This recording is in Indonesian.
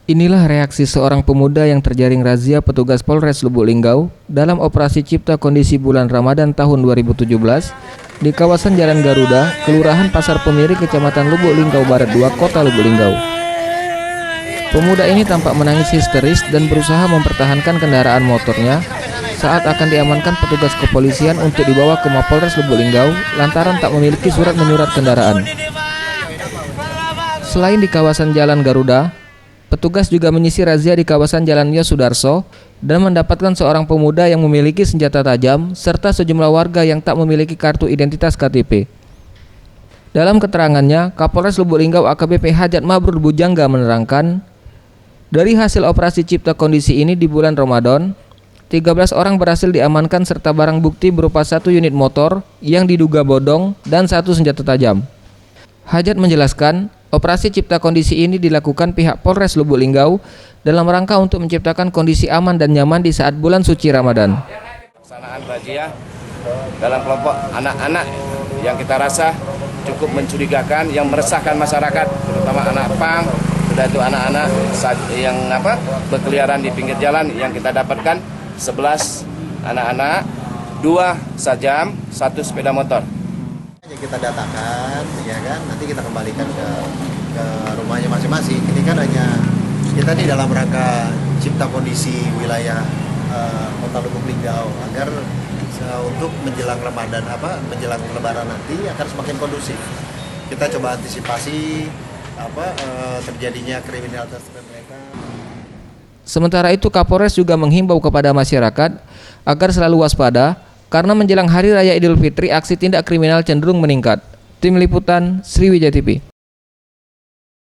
Inilah reaksi seorang pemuda yang terjaring razia petugas Polres Lubuk Linggau dalam operasi Cipta Kondisi bulan Ramadan tahun 2017 di kawasan Jalan Garuda, Kelurahan Pasar Pemiri, Kecamatan Lubuk Linggau Barat 2, Kota Lubuk Linggau. Pemuda ini tampak menangis histeris dan berusaha mempertahankan kendaraan motornya saat akan diamankan petugas kepolisian untuk dibawa ke Mapolres Lubuk Linggau lantaran tak memiliki surat menyurat kendaraan. Selain di kawasan Jalan Garuda, petugas juga menyisir razia di kawasan Jalan Yosudarso dan mendapatkan seorang pemuda yang memiliki senjata tajam serta sejumlah warga yang tak memiliki kartu identitas KTP. Dalam keterangannya, Kapolres Lubuk Linggau AKBP Hajat Mabrur Bujangga menerangkan, dari hasil operasi Cipta Kondisi ini di bulan Ramadan, 13 orang berhasil diamankan serta barang bukti berupa 1 unit motor yang diduga bodong dan 1 senjata tajam. Hajat menjelaskan, operasi Cipta Kondisi ini dilakukan pihak Polres Lubuk Linggau dalam rangka untuk menciptakan kondisi aman dan nyaman di saat bulan suci Ramadan. Pelaksanaan razia dalam kelompok anak-anak yang kita rasa cukup mencurigakan, yang meresahkan masyarakat, terutama anak pang, sudah itu anak-anak yang berkeliaran di pinggir jalan, yang kita dapatkan 11 anak-anak, 2 sajam, 1 sepeda motor. Kita datakan, ya kan, nanti kita kembalikan ke rumahnya masing-masing. Ini kan hanya kita di dalam rangka cipta kondisi wilayah Kota Lubuk Linggau agar untuk menjelang Ramadan menjelang Lebaran nanti akan semakin kondusif. Kita coba antisipasi terjadinya kriminalitas mereka. Sementara itu, Kapolres juga menghimbau kepada masyarakat agar selalu waspada karena menjelang Hari Raya Idul Fitri, aksi tindak kriminal cenderung meningkat. Tim Liputan, Sriwijaya TV.